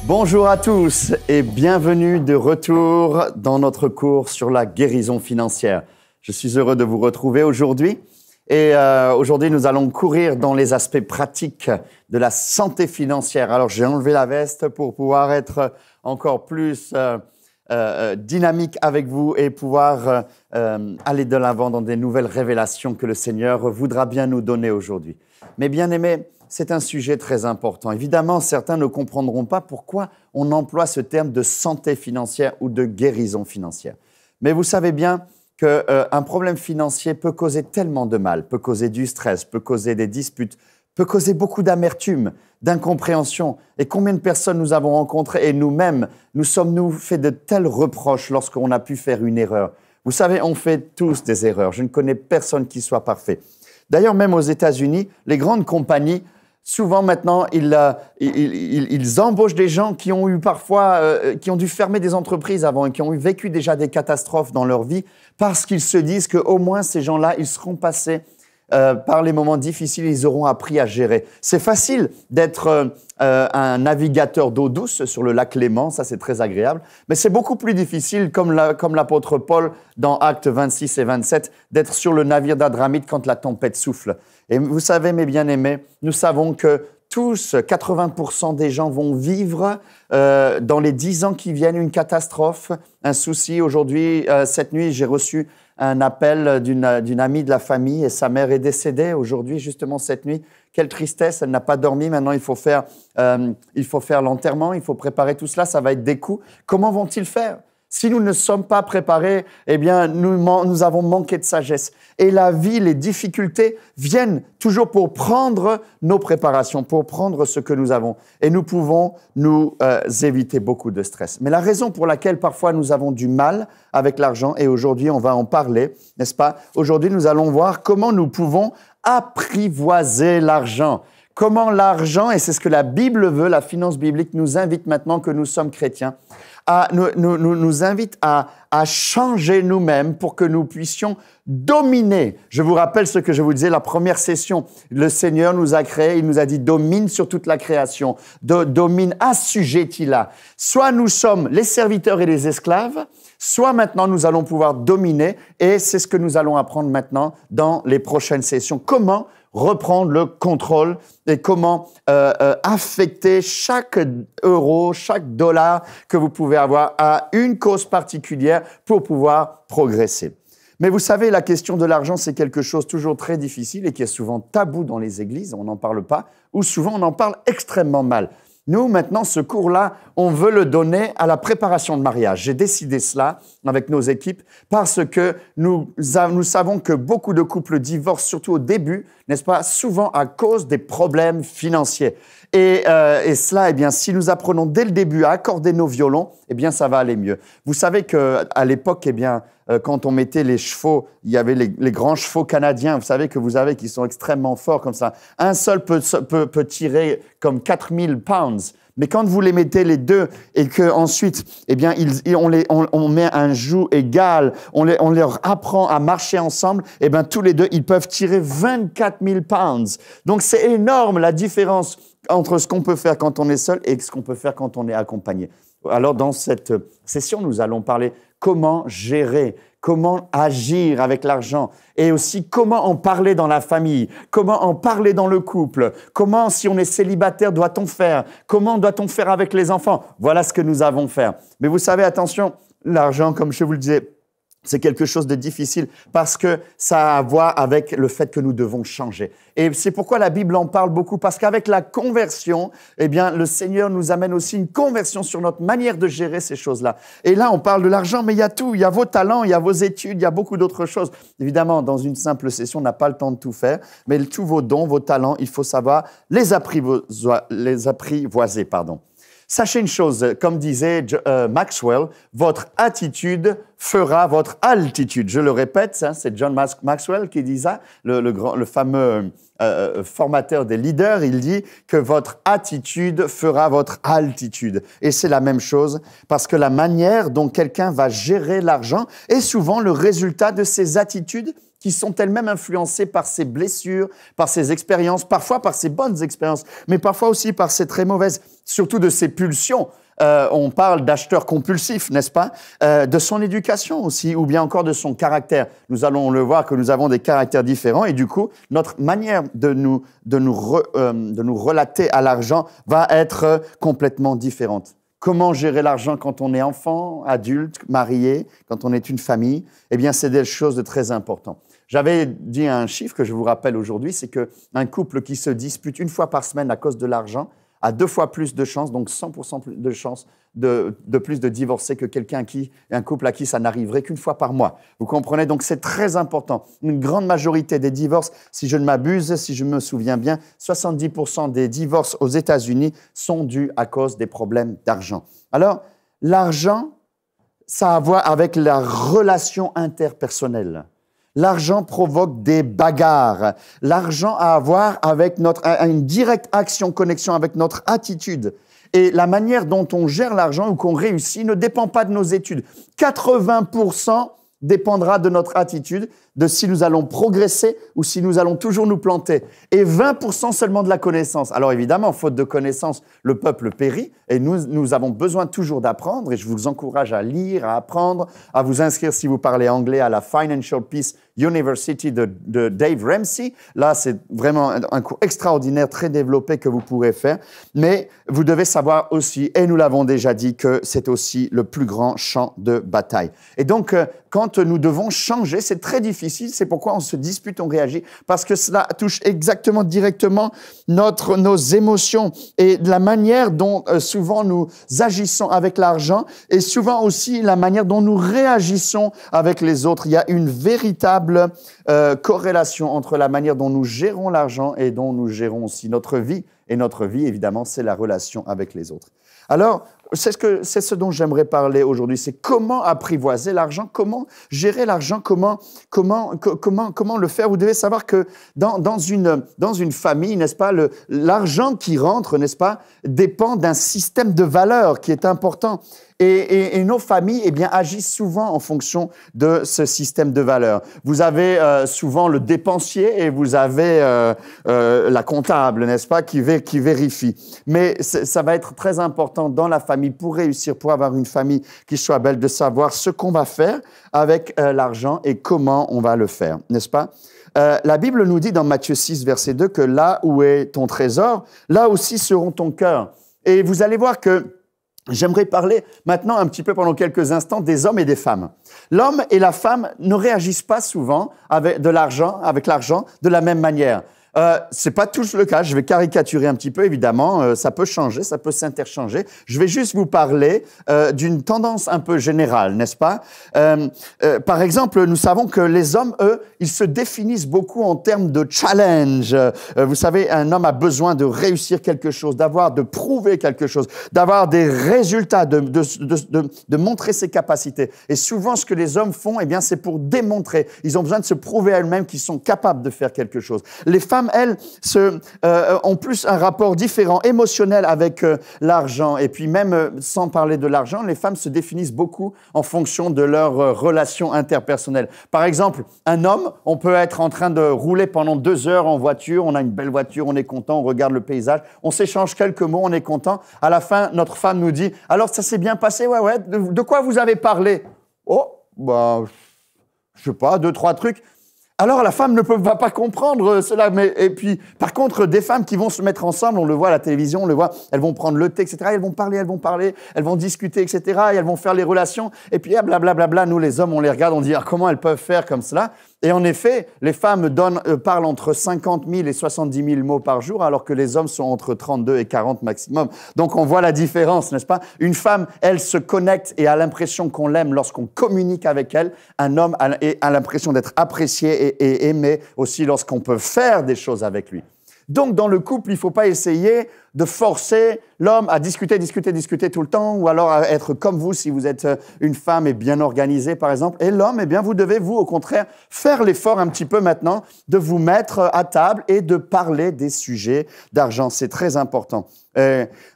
Bonjour à tous et bienvenue de retour dans notre cours sur la guérison financière. Je suis heureux de vous retrouver aujourd'hui et aujourd'hui nous allons courir dans les aspects pratiques de la santé financière. Alors j'ai enlevé la veste pour pouvoir être encore plus dynamique avec vous et pouvoir aller de l'avant dans des nouvelles révélations que le Seigneur voudra bien nous donner aujourd'hui. Mais bien aimés, c'est un sujet très important. Évidemment, certains ne comprendront pas pourquoi on emploie ce terme de santé financière ou de guérison financière. Mais vous savez bien qu'un problème financier peut causer tellement de mal, peut causer du stress, peut causer des disputes, peut causer beaucoup d'amertume, d'incompréhension. Et combien de personnes nous avons rencontrées et nous-mêmes, nous sommes-nous fait de tels reproches lorsqu'on a pu faire une erreur. Vous savez, on fait tous des erreurs. Je ne connais personne qui soit parfait. D'ailleurs, même aux États-Unis, les grandes compagnies, souvent maintenant, ils embauchent des gens qui ont eu parfois, qui ont dû fermer des entreprises avant et qui ont vécu déjà des catastrophes dans leur vie parce qu'ils se disent qu'au moins ces gens-là, ils seront passés par les moments difficiles, ils auront appris à gérer. C'est facile d'être un navigateur d'eau douce sur le lac Léman, ça c'est très agréable, mais c'est beaucoup plus difficile, comme l'apôtre Paul dans Actes 26 et 27, d'être sur le navire d'Adramite quand la tempête souffle. Et vous savez, mes bien-aimés, nous savons que tous, 80% des gens vont vivre dans les 10 ans qui viennent une catastrophe, un souci. Aujourd'hui, cette nuit, j'ai reçu un appel d'une amie de la famille et sa mère est décédée aujourd'hui, justement cette nuit. Quelle tristesse, elle n'a pas dormi. Maintenant, il faut faire l'enterrement, il faut préparer tout cela, ça va être des coûts. Comment vont-ils faire ? Si nous ne sommes pas préparés, eh bien, nous avons manqué de sagesse. Et la vie, les difficultés viennent toujours pour prendre nos préparations, pour prendre ce que nous avons. Et nous pouvons nous éviter beaucoup de stress. Mais la raison pour laquelle parfois nous avons du mal avec l'argent, et aujourd'hui on va en parler, n'est-ce pas? Aujourd'hui, nous allons voir comment nous pouvons apprivoiser l'argent. Comment l'argent, et c'est ce que la Bible veut, la finance biblique nous invite maintenant que nous sommes chrétiens, nous invite à changer nous-mêmes pour que nous puissions dominer. Je vous rappelle ce que je vous disais la première session. Le Seigneur nous a créés, il nous a dit domine sur toute la création, domine, assujettis-la. Soit nous sommes les serviteurs et les esclaves, soit maintenant nous allons pouvoir dominer et c'est ce que nous allons apprendre maintenant dans les prochaines sessions. Comment reprendre le contrôle et comment affecter chaque euro, chaque dollar que vous pouvez avoir à une cause particulière pour pouvoir progresser. Mais vous savez, la question de l'argent, c'est quelque chose toujours très difficile et qui est souvent tabou dans les églises, on n'en parle pas, ou souvent on en parle extrêmement mal. Nous, maintenant, ce cours-là, on veut le donner à la préparation de mariage. J'ai décidé cela avec nos équipes parce que nous savons que beaucoup de couples divorcent, surtout au début, n'est-ce pas, souvent à cause des problèmes financiers. Et cela, eh bien, si nous apprenons dès le début à accorder nos violons, eh bien, ça va aller mieux. Vous savez qu'à l'époque, eh bien, quand on mettait les chevaux, il y avait les grands chevaux canadiens, vous savez que vous avez, qui sont extrêmement forts comme ça. Un seul peut tirer comme 4000 pounds. Mais quand vous les mettez les deux et qu'ensuite, eh bien, on met un joug égal, on leur apprend à marcher ensemble, eh bien, tous les deux, ils peuvent tirer 24 000 pounds. Donc, c'est énorme la différence entre ce qu'on peut faire quand on est seul et ce qu'on peut faire quand on est accompagné. Alors, dans cette session, nous allons parler comment gérer, comment agir avec l'argent et aussi comment en parler dans la famille, comment en parler dans le couple, comment, si on est célibataire, doit-on faire, comment doit-on faire avec les enfants. Voilà ce que nous avons fait. Mais vous savez, attention, l'argent, comme je vous le disais, c'est quelque chose de difficile parce que ça a à voir avec le fait que nous devons changer. Et c'est pourquoi la Bible en parle beaucoup, parce qu'avec la conversion, eh bien, le Seigneur nous amène aussi une conversion sur notre manière de gérer ces choses-là. Et là, on parle de l'argent, mais il y a tout. Il y a vos talents, il y a vos études, il y a beaucoup d'autres choses. Évidemment, dans une simple session, on n'a pas le temps de tout faire, mais tous vos dons, vos talents, il faut savoir les apprivoiser. Sachez une chose, comme disait Maxwell, votre attitude fera votre altitude. Je le répète, hein, c'est John Maxwell qui dit ça, le fameux formateur des leaders. Il dit que votre attitude fera votre altitude. Et c'est la même chose parce que la manière dont quelqu'un va gérer l'argent est souvent le résultat de ses attitudes qui sont elles-mêmes influencées par ses blessures, par ses expériences, parfois par ses bonnes expériences, mais parfois aussi par ses très mauvaises, surtout de ses pulsions. On parle d'acheteur compulsif, n'est-ce pas? De son éducation aussi, ou bien encore de son caractère. Nous allons le voir que nous avons des caractères différents et du coup, notre manière de nous relater à l'argent va être complètement différente. Comment gérer l'argent quand on est enfant, adulte, marié, quand on est une famille? Eh bien, c'est des choses de très importantes. J'avais dit un chiffre que je vous rappelle aujourd'hui, c'est qu'un couple qui se dispute une fois par semaine à cause de l'argent a 2 fois plus de chances, donc 100% de chances de plus de divorcer que un couple à qui ça n'arriverait qu'une fois par mois. Vous comprenez? Donc, c'est très important. Une grande majorité des divorces, si je ne m'abuse, si je me souviens bien, 70% des divorces aux États-Unis sont dus à cause des problèmes d'argent. Alors, l'argent, ça a à voir avec la relation interpersonnelle. L'argent provoque des bagarres. L'argent a à voir avec une directe action, connexion avec notre attitude. Et la manière dont on gère l'argent ou qu'on réussit ne dépend pas de nos études. 80% dépendra de notre attitude, de si nous allons progresser ou si nous allons toujours nous planter. Et 20% seulement de la connaissance. Alors évidemment, faute de connaissance, le peuple périt et nous avons besoin toujours d'apprendre et je vous encourage à lire, à apprendre, à vous inscrire si vous parlez anglais à la Financial Peace University de Dave Ramsey. Là, c'est vraiment un cours extraordinaire, très développé que vous pourrez faire. Mais vous devez savoir aussi, et nous l'avons déjà dit, que c'est aussi le plus grand champ de bataille. Et donc, quand nous devons changer, c'est très difficile. C'est pourquoi on se dispute, on réagit, parce que cela touche exactement, directement nos émotions et la manière dont souvent nous agissons avec l'argent et souvent aussi la manière dont nous réagissons avec les autres. Il y a une véritable corrélation entre la manière dont nous gérons l'argent et dont nous gérons aussi notre vie. Et notre vie, évidemment, c'est la relation avec les autres. Alors, c'est ce dont j'aimerais parler aujourd'hui, c'est comment apprivoiser l'argent, comment gérer l'argent, comment le faire. Vous devez savoir que dans une famille, n'est-ce pas, l'argent qui rentre, n'est-ce pas, dépend d'un système de valeurs qui est important. Et nos familles, eh bien, agissent souvent en fonction de ce système de valeurs. Vous avez souvent le dépensier et vous avez la comptable, n'est-ce pas, qui vérifie. Mais ça va être très important dans la famille pour réussir, pour avoir une famille qui soit belle, de savoir ce qu'on va faire avec l'argent et comment on va le faire, n'est-ce pas? La Bible nous dit dans Matthieu 6, verset 2, que là où est ton trésor, là aussi seront ton cœur. Et vous allez voir que j'aimerais parler maintenant un petit peu pendant quelques instants des hommes et des femmes. L'homme et la femme ne réagissent pas souvent avec l'argent de la même manière. C'est pas tous le cas. Je vais caricaturer un petit peu, évidemment. Ça peut changer, ça peut s'interchanger. Je vais juste vous parler d'une tendance un peu générale, n'est-ce pas? Par exemple, nous savons que les hommes, eux, ils se définissent beaucoup en termes de challenge. Vous savez, un homme a besoin de réussir quelque chose, de prouver quelque chose, d'avoir des résultats, de montrer ses capacités. Et souvent, ce que les hommes font, eh bien, c'est pour démontrer. Ils ont besoin de se prouver à eux-mêmes qu'ils sont capables de faire quelque chose. Les femmes, elles, ont plus un rapport différent, émotionnel avec l'argent. Et puis même, sans parler de l'argent, les femmes se définissent beaucoup en fonction de leurs relations interpersonnelles. Par exemple, un homme, on peut être en train de rouler pendant 2 heures en voiture, on a une belle voiture, on est content, on regarde le paysage, on s'échange quelques mots, on est content. À la fin, notre femme nous dit « Alors, ça s'est bien passé? Ouais. De quoi vous avez parlé? » Oh, bah, je sais pas, 2, 3 trucs. Alors, la femme va pas comprendre cela. Et puis, par contre, des femmes qui vont se mettre ensemble, on le voit à la télévision, on le voit, elles vont prendre le thé, etc. Elles vont parler, elles vont discuter, etc. Et elles vont faire les relations. Et puis, blablabla, nous, les hommes, on les regarde, on dit comment elles peuvent faire comme cela. Et en effet, les femmes parlent entre 50 000 et 70 000 mots par jour, alors que les hommes sont entre 32 et 40 maximum. Donc, on voit la différence, n'est-ce pas? Une femme, elle se connecte et a l'impression qu'on l'aime lorsqu'on communique avec elle. Un homme a l'impression d'être apprécié et aimé aussi lorsqu'on peut faire des choses avec lui. Donc, dans le couple, il ne faut pas essayer de forcer l'homme à discuter tout le temps, ou alors à être comme vous si vous êtes une femme et bien organisée, par exemple. Et l'homme, eh bien, vous devez, vous, au contraire, faire l'effort un petit peu maintenant de vous mettre à table et de parler des sujets d'argent. C'est très important.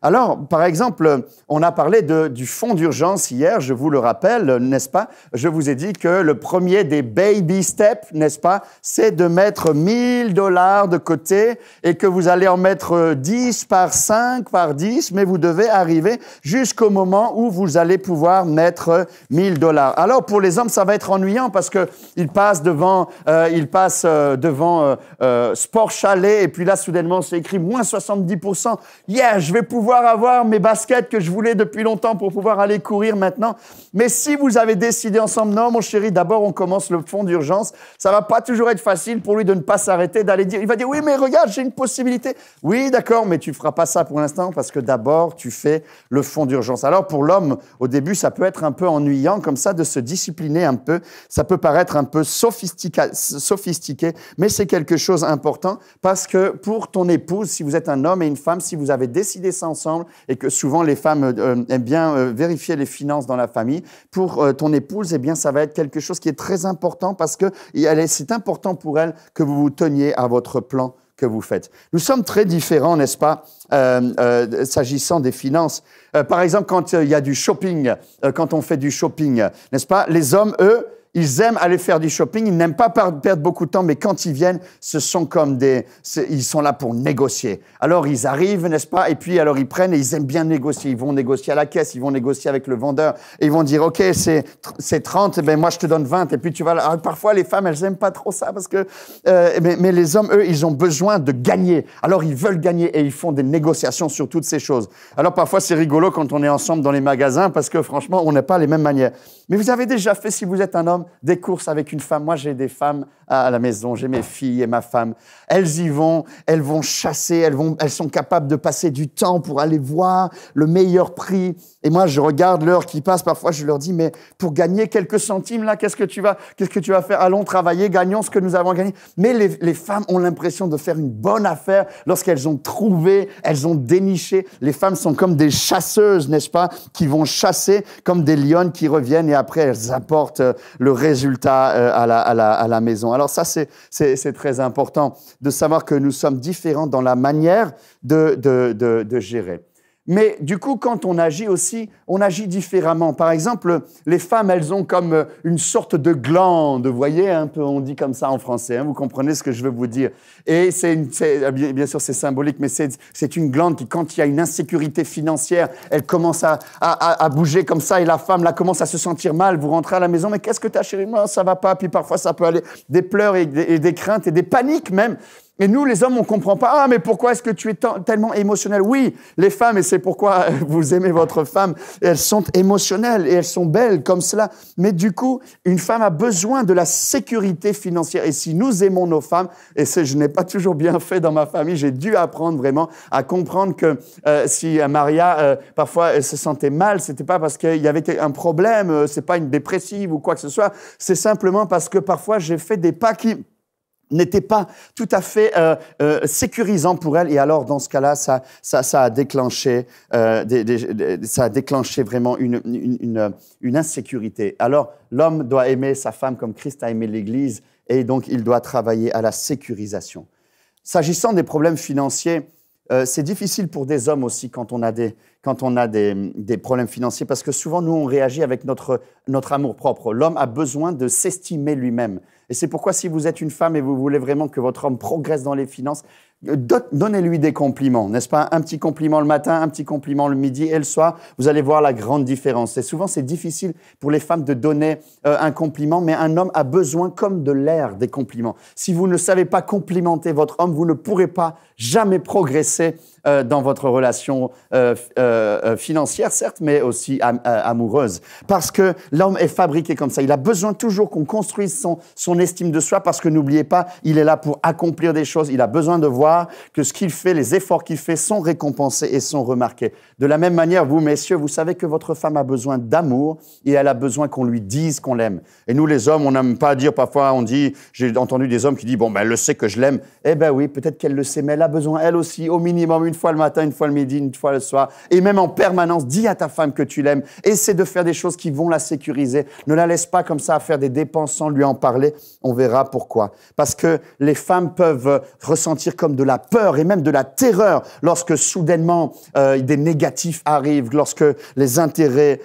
Alors, par exemple, on a parlé du fonds d'urgence hier, je vous le rappelle, n'est-ce pas? Je vous ai dit que le premier des baby steps, n'est-ce pas, c'est de mettre 1000 $ de côté et que vous allez en mettre 10 par 5 par 10, mais vous devez arriver jusqu'au moment où vous allez pouvoir mettre 1000 $. Alors, pour les hommes, ça va être ennuyant parce que ils passent devant Sport Chalet et puis là, soudainement, c'est écrit moins 70%. Yeah, je vais pouvoir avoir mes baskets que je voulais depuis longtemps pour pouvoir aller courir maintenant. Mais si vous avez décidé ensemble, non, mon chéri, d'abord, on commence le fonds d'urgence. Ça va pas toujours être facile pour lui de ne pas s'arrêter, d'aller dire, il va dire, oui, mais regarde, j'ai une possibilité. Oui, d'accord, mais tu feras pas ça pour l'instant parce que d'abord, tu fais le fonds d'urgence. Alors, pour l'homme, au début, ça peut être un peu ennuyant comme ça de se discipliner un peu. Ça peut paraître un peu sophistiqué, mais c'est quelque chose d'important parce que pour ton épouse, si vous êtes un homme et une femme, si vous avez décidé ça ensemble et que souvent les femmes aiment bien vérifier les finances dans la famille, pour ton épouse, eh bien, ça va être quelque chose qui est très important parce que c'est important pour elle que vous vous teniez à votre plan que vous faites. Nous sommes très différents, n'est-ce pas, s'agissant des finances. Par exemple, quand il y a du shopping, quand on fait du shopping, n'est-ce pas, les hommes, eux, ils aiment aller faire du shopping, ils n'aiment pas perdre beaucoup de temps, mais quand ils viennent, ce sont comme ils sont là pour négocier. Alors, ils arrivent, n'est-ce pas? Et puis, alors, ils prennent et ils aiment bien négocier. Ils vont négocier à la caisse, ils vont négocier avec le vendeur et ils vont dire, OK, c'est 30, ben moi, je te donne 20. Et puis, tu vas là. Alors, parfois, les femmes, elles n'aiment pas trop ça parce que, mais les hommes, eux, ils ont besoin de gagner. Alors, ils veulent gagner et ils font des négociations sur toutes ces choses. Alors, parfois, c'est rigolo quand on est ensemble dans les magasins parce que, franchement, on n'a pas les mêmes manières. Mais vous avez déjà fait, si vous êtes un homme, des courses avec une femme. Moi, j'ai des femmes à la maison, j'ai mes filles et ma femme. Elles y vont, elles vont chasser, elles sont capables de passer du temps pour aller voir le meilleur prix. Et moi, je regarde l'heure qui passe. Parfois, je leur dis, mais pour gagner quelques centimes, là, qu'est-ce que tu vas faire? Allons travailler, gagnons ce que nous avons gagné. Mais les femmes ont l'impression de faire une bonne affaire lorsqu'elles ont trouvé, elles ont déniché. Les femmes sont comme des chasseuses, n'est-ce pas, qui vont chasser comme des lionnes qui reviennent et après, elles apportent le résultat à la maison. Alors ça, c'est très important de savoir que nous sommes différents dans la manière de gérer. Mais du coup, quand on agit aussi, on agit différemment. Par exemple, les femmes, elles ont comme une sorte de glande, vous voyez, un peu, on dit comme ça en français, hein, vous comprenez ce que je veux vous dire. Et bien sûr, c'est symbolique, mais c'est une glande qui, quand il y a une insécurité financière, elle commence à bouger comme ça, et la femme, là, commence à se sentir mal. Vous rentrez à la maison, mais qu'est-ce que t'as, chérie? Non, ça va pas. Puis parfois, ça peut aller des pleurs et des craintes et des paniques même. Et nous, les hommes, on comprend pas. Ah, mais pourquoi est-ce que tu es tellement émotionnel? Oui, les femmes, et c'est pourquoi vous aimez votre femme, elles sont émotionnelles et elles sont belles comme cela. Mais du coup, une femme a besoin de la sécurité financière. Et si nous aimons nos femmes, et je n'ai pas toujours bien fait dans ma famille, j'ai dû apprendre vraiment à comprendre que si Maria, parfois, elle se sentait mal, c'était pas parce qu'il y avait un problème, c'est pas une dépressive ou quoi que ce soit, c'est simplement parce que parfois, j'ai fait des pas qui n'était pas tout à fait sécurisant pour elle. Et alors, dans ce cas-là, ça a déclenché, ça a déclenché vraiment une insécurité. Alors, l'homme doit aimer sa femme comme Christ a aimé l'Église, et donc il doit travailler à la sécurisation. S'agissant des problèmes financiers, c'est difficile pour des hommes aussi quand on a des problèmes financiers, parce que souvent, nous, on réagit avec notre amour-propre. L'homme a besoin de s'estimer lui-même. Et c'est pourquoi, si vous êtes une femme et vous voulez vraiment que votre homme progresse dans les finances, donnez-lui des compliments, n'est-ce pas? Un petit compliment le matin, un petit compliment le midi et le soir, vous allez voir la grande différence. Et souvent, c'est difficile pour les femmes de donner un compliment, mais un homme a besoin comme de l'air des compliments. Si vous ne savez pas complimenter votre homme, vous ne pourrez pas jamais progresser dans votre relation financière, certes, mais aussi amoureuse. Parce que l'homme est fabriqué comme ça. Il a besoin toujours qu'on construise son estime de soi, parce que n'oubliez pas, il est là pour accomplir des choses. Il a besoin de voir que ce qu'il fait, les efforts qu'il fait sont récompensés et sont remarqués. De la même manière, vous, messieurs, vous savez que votre femme a besoin d'amour et elle a besoin qu'on lui dise qu'on l'aime. Et nous, les hommes, on n'aime pas dire, parfois, j'ai entendu des hommes qui disent, bon, ben, elle le sait que je l'aime. Eh ben oui, peut-être qu'elle le sait, mais elle a besoin, elle aussi, au minimum, une fois le matin, une fois le midi, une fois le soir. Et même en permanence, dis à ta femme que tu l'aimes. Essaie de faire des choses qui vont la sécuriser. Ne la laisse pas comme ça à faire des dépenses sans lui en parler. On verra pourquoi. Parce que les femmes peuvent ressentir comme de la peur et même de la terreur lorsque soudainement des négatifs arrivent, lorsque les intérêts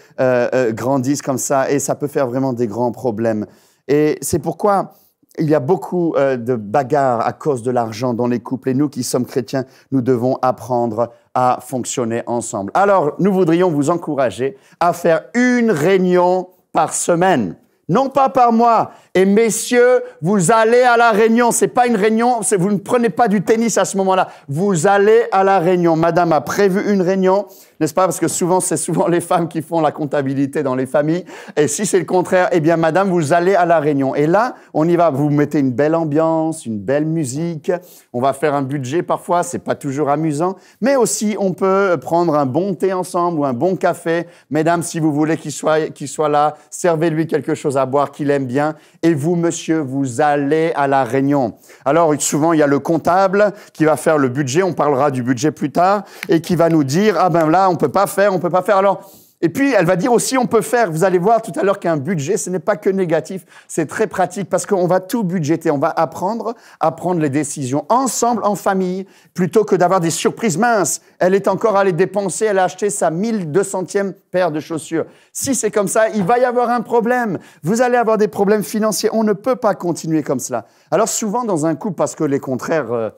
grandissent comme ça. Et ça peut faire vraiment des grands problèmes. Et c'est pourquoi il y a beaucoup de bagarres à cause de l'argent dans les couples. Et nous qui sommes chrétiens, nous devons apprendre à fonctionner ensemble. Alors, nous voudrions vous encourager à faire une réunion par semaine. Non pas par mois. Et messieurs, vous allez à la réunion. C'est pas une réunion, vous ne prenez pas du tennis à ce moment-là. Vous allez à la réunion. Madame a prévu une réunion, n'est-ce pas? Parce que souvent, c'est souvent les femmes qui font la comptabilité dans les familles. Et si c'est le contraire, eh bien, madame, vous allez à la réunion. Et là, on y va. Vous mettez une belle ambiance, une belle musique. On va faire un budget parfois. C'est pas toujours amusant. Mais aussi, on peut prendre un bon thé ensemble ou un bon café. Mesdames, si vous voulez qu'il soit là, servez-lui quelque chose à boire qu'il aime bien. Et vous, monsieur, vous allez à la réunion. Alors, souvent, il y a le comptable qui va faire le budget. On parlera du budget plus tard et qui va nous dire, ah ben là, on peut pas faire. Alors, et puis, elle va dire aussi, on peut faire. Vous allez voir tout à l'heure qu'un budget, ce n'est pas que négatif, c'est très pratique parce qu'on va tout budgéter. On va apprendre à prendre les décisions ensemble, en famille, plutôt que d'avoir des surprises minces. Elle est encore allée dépenser, elle a acheté sa 1200e paire de chaussures. Si c'est comme ça, il va y avoir un problème. Vous allez avoir des problèmes financiers. On ne peut pas continuer comme cela. Alors souvent, dans un couple, parce que les contraires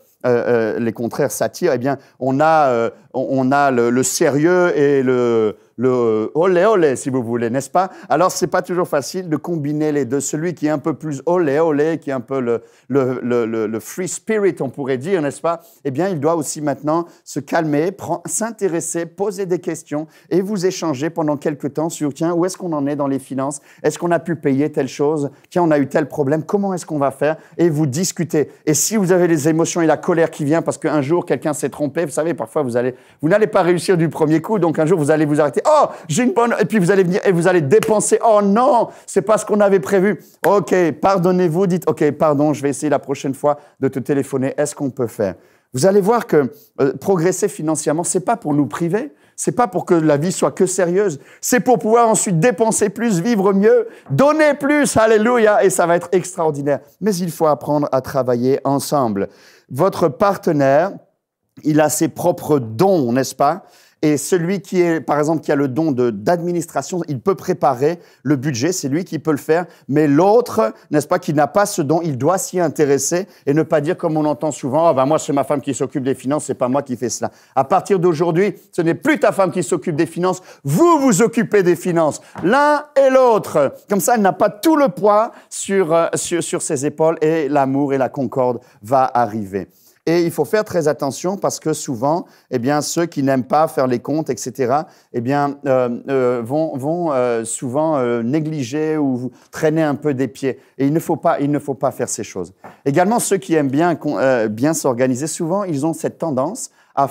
s'attirent, eh bien, on a le sérieux et le olé olé, si vous voulez, n'est-ce pas? Alors, c'est pas toujours facile de combiner les deux. Celui qui est un peu plus olé olé, qui est un peu le free spirit, on pourrait dire, n'est-ce pas? Eh bien, il doit aussi maintenant se calmer, s'intéresser, poser des questions et vous échanger pendant quelques temps sur, tiens, où est-ce qu'on en est dans les finances? Est-ce qu'on a pu payer telle chose? Tiens, on a eu tel problème. Comment est-ce qu'on va faire? Et vous discutez. Et si vous avez les émotions et la colère qui vient parce qu'un jour, quelqu'un s'est trompé, vous savez, parfois, vous n'allez pas réussir du premier coup, donc un jour, vous allez vous arrêter. Oh, j'ai une bonne... Et puis, vous allez venir et vous allez dépenser. Oh non, c'est pas ce qu'on avait prévu. OK, pardonnez-vous, dites, OK, pardon, je vais essayer la prochaine fois de te téléphoner. Est-ce qu'on peut faire? Vous allez voir que progresser financièrement, c'est pas pour nous priver. C'est pas pour que la vie soit que sérieuse. C'est pour pouvoir ensuite dépenser plus, vivre mieux, donner plus. Alléluia. Et ça va être extraordinaire. Mais il faut apprendre à travailler ensemble. Votre partenaire, il a ses propres dons, n'est-ce pas? Et celui qui est, par exemple, qui a le don d'administration, il peut préparer le budget, c'est lui qui peut le faire. Mais l'autre, n'est-ce pas, qui n'a pas ce don, il doit s'y intéresser et ne pas dire comme on entend souvent, ah ben moi c'est ma femme qui s'occupe des finances, c'est pas moi qui fais cela. À partir d'aujourd'hui, ce n'est plus ta femme qui s'occupe des finances, vous vous occupez des finances, l'un et l'autre. Comme ça, elle n'a pas tout le poids sur ses épaules et l'amour et la concorde va arriver. Et il faut faire très attention parce que souvent, eh bien, ceux qui n'aiment pas faire les comptes, etc., eh bien, vont souvent négliger ou traîner un peu des pieds. Et il ne faut pas faire ces choses. Également, ceux qui aiment bien s'organiser, souvent, ils ont cette tendance à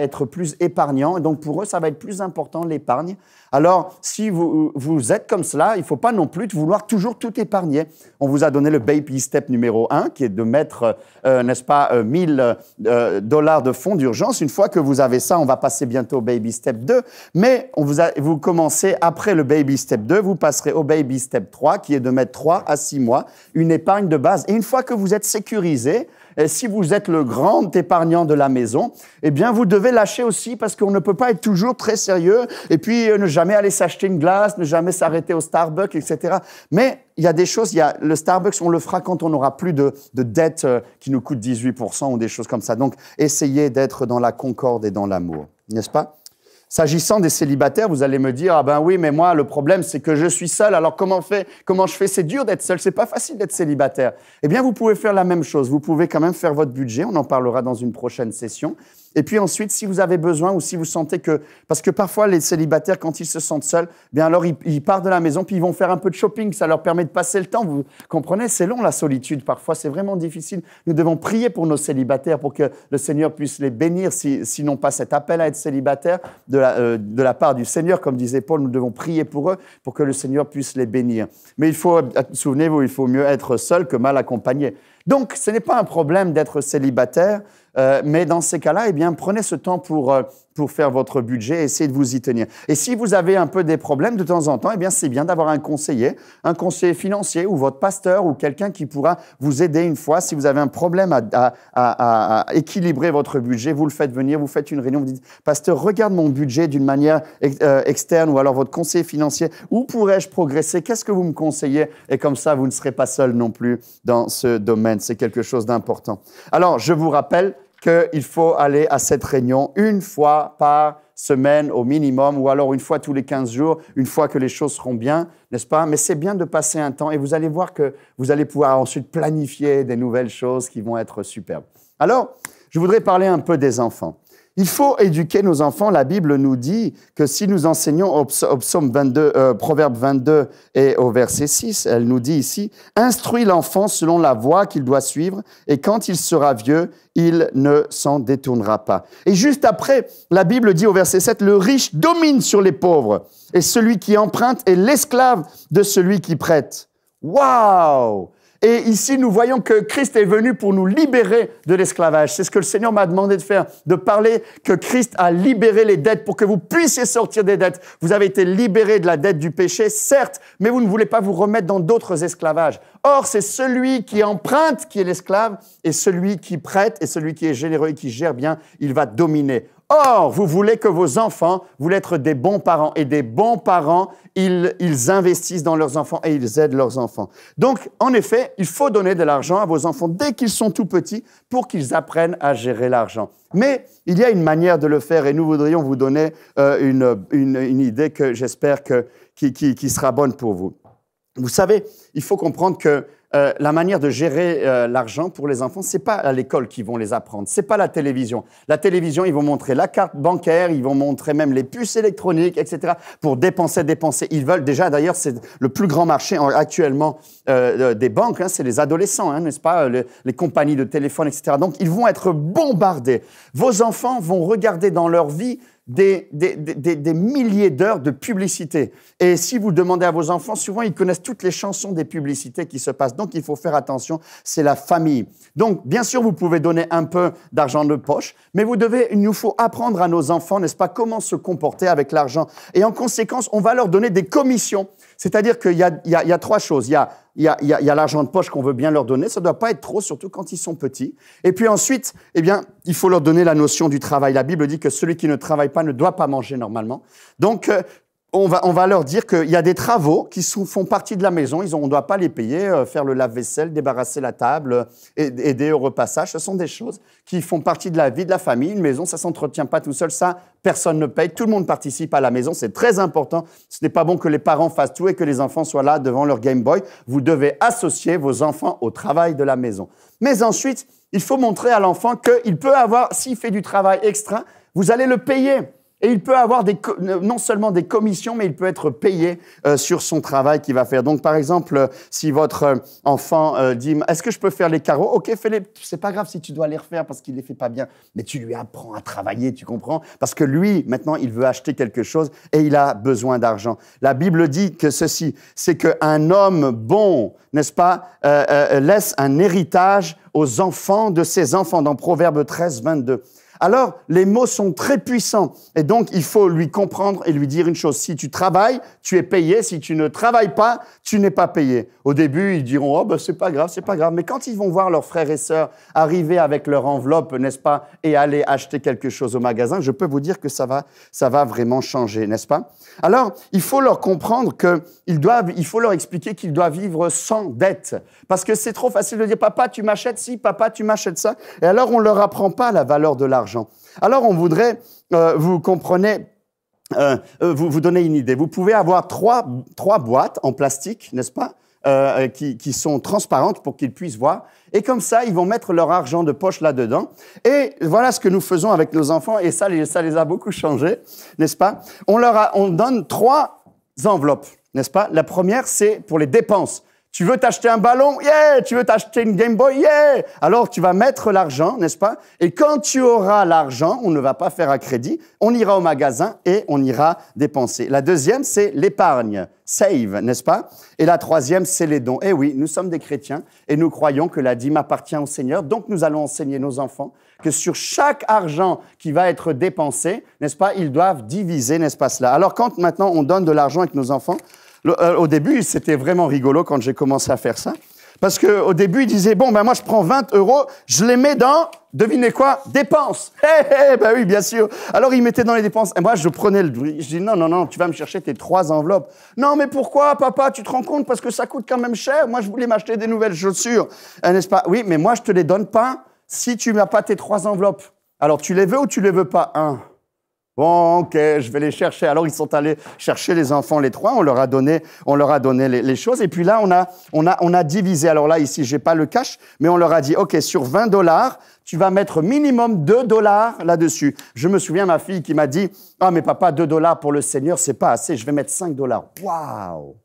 être plus épargnants. Et donc, pour eux, ça va être plus important, l'épargne. Alors, si vous êtes comme cela, il ne faut pas non plus vouloir toujours tout épargner. On vous a donné le baby step numéro 1, qui est de mettre, n'est-ce pas, $1000 de fonds d'urgence. Une fois que vous avez ça, on va passer bientôt au baby step 2. Mais vous commencez après le baby step 2, vous passerez au baby step 3, qui est de mettre 3 à 6 mois, une épargne de base. Et une fois que vous êtes sécurisé, et si vous êtes le grand épargnant de la maison, eh bien, vous devez lâcher aussi parce qu'on ne peut pas être toujours très sérieux et puis ne jamais aller s'acheter une glace, ne jamais s'arrêter au Starbucks, etc. Mais il y a des choses, le Starbucks, on le fera quand on n'aura plus de dette qui nous coûte 18% ou des choses comme ça. Donc, essayez d'être dans la concorde et dans l'amour, n'est-ce pas? S'agissant des célibataires, vous allez me dire, ah ben oui, mais moi, le problème, c'est que je suis seul. Alors, comment je fais? C'est dur d'être seul. C'est pas facile d'être célibataire. Eh bien, vous pouvez faire la même chose. Vous pouvez quand même faire votre budget. On en parlera dans une prochaine session. Et puis ensuite, si vous avez besoin ou si vous sentez que... Parce que parfois, les célibataires, quand ils se sentent seuls, bien alors ils partent de la maison puis ils vont faire un peu de shopping. Ça leur permet de passer le temps. Vous comprenez? C'est long, la solitude. Parfois, c'est vraiment difficile. Nous devons prier pour nos célibataires pour que le Seigneur puisse les bénir. S'ils n'ont pas cet appel à être célibataire de la part du Seigneur, comme disait Paul, nous devons prier pour eux pour que le Seigneur puisse les bénir. Mais souvenez-vous, il faut mieux être seul que mal accompagné. Donc, ce n'est pas un problème d'être célibataire. Mais dans ces cas-là, eh bien, prenez ce temps pour faire votre budget et essayez de vous y tenir. Et si vous avez un peu des problèmes de temps en temps, eh bien, c'est bien d'avoir un conseiller financier ou votre pasteur ou quelqu'un qui pourra vous aider une fois. Si vous avez un problème à équilibrer votre budget, vous le faites venir, vous faites une réunion, vous dites, pasteur, regarde mon budget d'une manière externe ou alors votre conseiller financier. Où pourrais-je progresser? Qu'est-ce que vous me conseillez? Et comme ça, vous ne serez pas seul non plus dans ce domaine. C'est quelque chose d'important. Alors, je vous rappelle qu'il faut aller à cette réunion une fois par semaine au minimum, ou alors une fois tous les 15 jours, une fois que les choses seront bien, n'est-ce pas? Mais c'est bien de passer un temps et vous allez voir que vous allez pouvoir ensuite planifier des nouvelles choses qui vont être superbes. Alors, je voudrais parler un peu des enfants. Il faut éduquer nos enfants. La Bible nous dit que si nous enseignons au psaume 22, Proverbe 22 et au verset 6, elle nous dit ici, « Instruis l'enfant selon la voie qu'il doit suivre, et quand il sera vieux, il ne s'en détournera pas. » Et juste après, la Bible dit au verset 7, « Le riche domine sur les pauvres, et celui qui emprunte est l'esclave de celui qui prête. » Waouh! Et ici, nous voyons que Christ est venu pour nous libérer de l'esclavage. C'est ce que le Seigneur m'a demandé de faire, de parler que Christ a libéré les dettes pour que vous puissiez sortir des dettes. Vous avez été libérés de la dette du péché, certes, mais vous ne voulez pas vous remettre dans d'autres esclavages. Or, c'est celui qui emprunte qui est l'esclave, et celui qui prête et celui qui est généreux et qui gère bien, il va dominer. Or, vous voulez que vos enfants, vous voulez être des bons parents. Et des bons parents, ils investissent dans leurs enfants et ils aident leurs enfants. Donc, en effet, il faut donner de l'argent à vos enfants dès qu'ils sont tout petits pour qu'ils apprennent à gérer l'argent. Mais il y a une manière de le faire et nous voudrions vous donner une idée que j'espère qui sera bonne pour vous. Vous savez, il faut comprendre que la manière de gérer l'argent pour les enfants, c'est pas à l'école qu'ils vont les apprendre, c'est pas la télévision. La télévision, ils vont montrer la carte bancaire, ils vont montrer même les puces électroniques, etc. pour dépenser. Ils veulent déjà, d'ailleurs, c'est le plus grand marché actuellement des banques, hein, c'est les adolescents, hein, n'est-ce pas, les compagnies de téléphone, etc. Donc, ils vont être bombardés. Vos enfants vont regarder dans leur vie des milliers d'heures de publicité. Et si vous demandez à vos enfants, souvent, ils connaissent toutes les chansons des publicités qui se passent. Donc, il faut faire attention, c'est la famille. Donc, bien sûr, vous pouvez donner un peu d'argent de poche, mais il nous faut apprendre à nos enfants, n'est-ce pas, comment se comporter avec l'argent. Et en conséquence, on va leur donner des commissions. C'est-à-dire qu'il y a trois choses. Il y a l'argent de poche qu'on veut bien leur donner. Ça ne doit pas être trop, surtout quand ils sont petits. Et puis ensuite, eh bien, il faut leur donner la notion du travail. La Bible dit que celui qui ne travaille pas ne doit pas manger normalement. Donc, on va leur dire qu'il y a des travaux qui font partie de la maison. On ne doit pas les payer, faire le lave-vaisselle, débarrasser la table, aider au repassage. Ce sont des choses qui font partie de la vie de la famille. Une maison, ça ne s'entretient pas tout seul. Ça, personne ne paye. Tout le monde participe à la maison. C'est très important. Ce n'est pas bon que les parents fassent tout et que les enfants soient là devant leur Game Boy. Vous devez associer vos enfants au travail de la maison. Mais ensuite, il faut montrer à l'enfant qu'il peut avoir, s'il fait du travail extra, vous allez le payer. Et il peut avoir non seulement des commissions, mais il peut être payé sur son travail qu'il va faire. Donc, par exemple, si votre enfant dit « Est-ce que je peux faire les carreaux ?» « Ok, fais-les. C'est pas grave si tu dois les refaire parce qu'il les fait pas bien. Mais tu lui apprends à travailler, tu comprends? Parce que lui, maintenant, il veut acheter quelque chose et il a besoin d'argent. La Bible dit que ceci, c'est qu'un homme bon, n'est-ce pas, laisse un héritage aux enfants de ses enfants, dans Proverbe 13, 22. Alors, les mots sont très puissants et donc il faut lui comprendre et lui dire une chose. Si tu travailles, tu es payé. Si tu ne travailles pas, tu n'es pas payé. Au début, ils diront « Oh, ben, c'est pas grave, c'est pas grave ». Mais quand ils vont voir leurs frères et sœurs arriver avec leur enveloppe, n'est-ce pas, et aller acheter quelque chose au magasin, je peux vous dire que ça va vraiment changer, n'est-ce pas? Alors, il faut leur comprendre il faut leur expliquer qu'ils doivent vivre sans dette. Parce que c'est trop facile de dire « Papa, tu m'achètes ci, papa, tu m'achètes ça ». Et alors, on ne leur apprend pas la valeur de l'argent. Alors, on voudrait, vous comprenez, vous donner une idée. Vous pouvez avoir trois boîtes en plastique, n'est-ce pas, qui sont transparentes pour qu'ils puissent voir. Et comme ça, ils vont mettre leur argent de poche là-dedans. Et voilà ce que nous faisons avec nos enfants. Et ça les a beaucoup changés, n'est-ce pas? On donne 3 enveloppes, n'est-ce pas? La première, c'est pour les dépenses. Tu veux t'acheter un ballon? Yeah! Tu veux t'acheter une Game Boy? Yeah! Alors, tu vas mettre l'argent, n'est-ce pas? Et quand tu auras l'argent, on ne va pas faire à crédit, on ira au magasin et on ira dépenser. La deuxième, c'est l'épargne. Save, n'est-ce pas? Et la troisième, c'est les dons. Eh oui, nous sommes des chrétiens et nous croyons que la dîme appartient au Seigneur. Donc, nous allons enseigner nos enfants que sur chaque argent qui va être dépensé, n'est-ce pas, ils doivent diviser, n'est-ce pas cela? Alors, quand maintenant on donne de l'argent avec nos enfants, au début, c'était vraiment rigolo quand j'ai commencé à faire ça. Parce qu'au début, ils disaient, bon, ben moi, je prends 20 €, je les mets dans, devinez quoi, dépenses. Ben oui, bien sûr. Alors, ils mettaient dans les dépenses. Et moi, je prenais le... Je dis, non, tu vas me chercher tes 3 enveloppes. Non, mais pourquoi, papa, tu te rends compte? Parce que ça coûte quand même cher. Moi, je voulais m'acheter des nouvelles chaussures. N'est-ce pas? Oui, mais moi, je te les donne pas si tu n'as pas tes 3 enveloppes. Alors, tu les veux ou tu les veux pas? Bon, ok, je vais les chercher. Alors, ils sont allés chercher les enfants, les 3. On leur a donné les choses. Et puis là, on a divisé. Alors là, ici, j'ai pas le cash, mais on leur a dit, ok, sur 20 $, tu vas mettre minimum 2 $ là-dessus. Je me souviens, ma fille qui m'a dit, ah, mais papa, 2 $ pour le Seigneur, c'est pas assez. Je vais mettre 5 $. Waouh!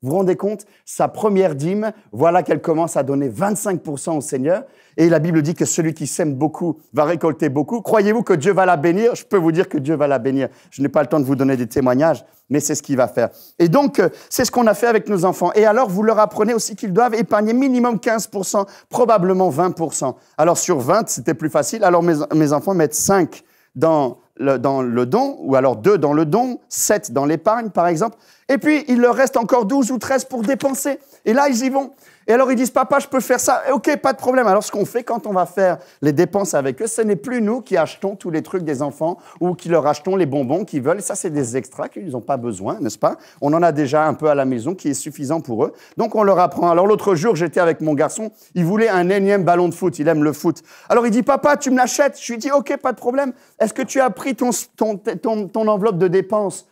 Vous vous rendez compte? Sa première dîme, voilà qu'elle commence à donner 25% au Seigneur. Et la Bible dit que celui qui sème beaucoup va récolter beaucoup. Croyez-vous que Dieu va la bénir? Je peux vous dire que Dieu va la bénir. Je n'ai pas le temps de vous donner des témoignages, mais c'est ce qu'il va faire. Et donc, c'est ce qu'on a fait avec nos enfants. Et alors, vous leur apprenez aussi qu'ils doivent épargner minimum 15%, probablement 20%. Alors, sur 20, c'était plus facile. Alors, mes enfants mettent 5 dans le don, ou alors 2 dans le don, 7 dans l'épargne, par exemple. Et puis, il leur reste encore 12 ou 13 pour dépenser. Et là, ils y vont. Et alors, ils disent, papa, je peux faire ça. OK, pas de problème. Alors, ce qu'on fait quand on va faire les dépenses avec eux, ce n'est plus nous qui achetons tous les trucs des enfants ou qui leur achetons les bonbons qu'ils veulent. Et ça, c'est des extras qu'ils n'ont pas besoin, n'est-ce pas? On en a déjà un peu à la maison qui est suffisant pour eux. Donc, on leur apprend. Alors, l'autre jour, j'étais avec mon garçon. Il voulait un énième ballon de foot. Il aime le foot. Alors, il dit, papa, tu me l'achètes? Je lui dis, OK, pas de problème. Est-ce que tu as pris ton enveloppe de dépenses?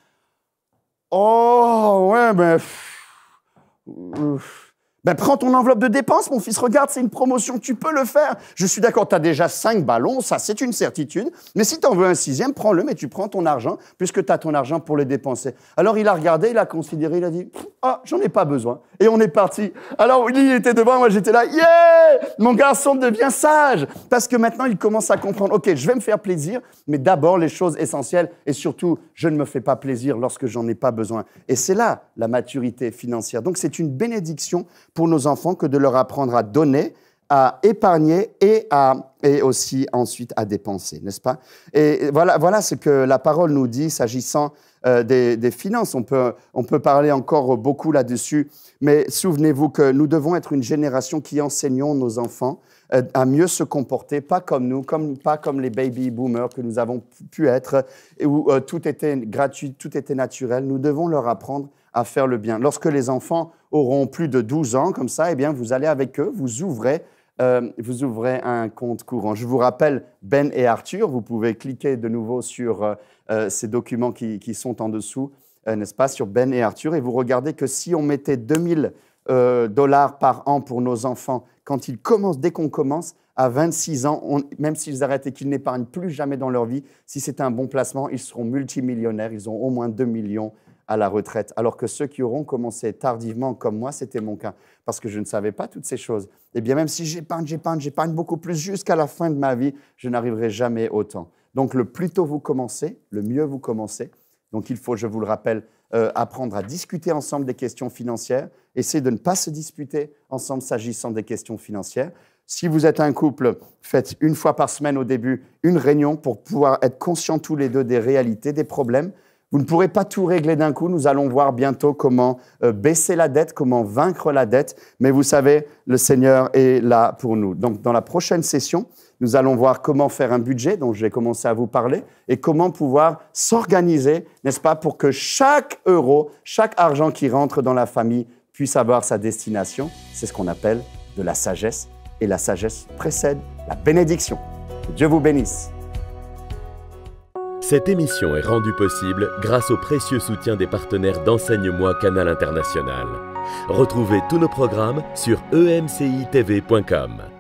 Oh, ouais, ben, prends ton enveloppe de dépenses, mon fils, regarde, c'est une promotion, tu peux le faire. Je suis d'accord, tu as déjà 5 ballons, ça c'est une certitude, mais si tu en veux un 6e, prends-le, mais tu prends ton argent, puisque tu as ton argent pour le dépenser. Alors il a regardé, il a considéré, il a dit, ah, j'en ai pas besoin. Et on est parti. Alors lui, il était devant, moi j'étais là, yeah! Mon garçon devient sage, parce que maintenant il commence à comprendre, ok, je vais me faire plaisir, mais d'abord les choses essentielles, et surtout, je ne me fais pas plaisir lorsque j'en ai pas besoin. Et c'est là la maturité financière. Donc c'est une bénédiction pour nos enfants que de leur apprendre à donner, à épargner et aussi ensuite à dépenser, n'est-ce pas? Et voilà ce que la parole nous dit s'agissant des finances. On peut parler encore beaucoup là-dessus, mais souvenez-vous que nous devons être une génération qui enseignons nos enfants à mieux se comporter, pas comme nous, pas comme les baby boomers que nous avons pu être, où tout était gratuit, tout était naturel. Nous devons leur apprendre à faire le bien. Lorsque les enfants auront plus de 12 ans, comme ça, eh bien, vous allez avec eux, vous ouvrez un compte courant. Je vous rappelle Ben et Arthur, vous pouvez cliquer de nouveau sur ces documents qui sont en dessous, n'est-ce pas, sur Ben et Arthur, et vous regardez que si on mettait 2000 $ par an pour nos enfants, quand ils commencent, dès qu'on commence, à 26 ans, même s'ils arrêtent et qu'ils n'épargnent plus jamais dans leur vie, si c'est un bon placement, ils seront multimillionnaires, ils ont au moins 2 millions à la retraite. Alors que ceux qui auront commencé tardivement, comme moi, c'était mon cas, parce que je ne savais pas toutes ces choses. Et bien même si j'épargne beaucoup plus jusqu'à la fin de ma vie, je n'arriverai jamais autant. Donc le plus tôt vous commencez, le mieux vous commencez. Donc il faut, je vous le rappelle, apprendre à discuter ensemble des questions financières, essayer de ne pas se disputer ensemble s'agissant des questions financières. Si vous êtes un couple, faites une fois par semaine au début une réunion pour pouvoir être conscients tous les deux des réalités, des problèmes. Vous ne pourrez pas tout régler d'un coup. Nous allons voir bientôt comment baisser la dette, comment vaincre la dette. Mais vous savez, le Seigneur est là pour nous. Donc, dans la prochaine session, nous allons voir comment faire un budget, dont j'ai commencé à vous parler, et comment pouvoir s'organiser, n'est-ce pas, pour que chaque euro, chaque argent qui rentre dans la famille puisse avoir sa destination. C'est ce qu'on appelle de la sagesse. Et la sagesse précède la bénédiction. Que Dieu vous bénisse. Cette émission est rendue possible grâce au précieux soutien des partenaires d'Enseigne-moi Canal International. Retrouvez tous nos programmes sur emcitv.com.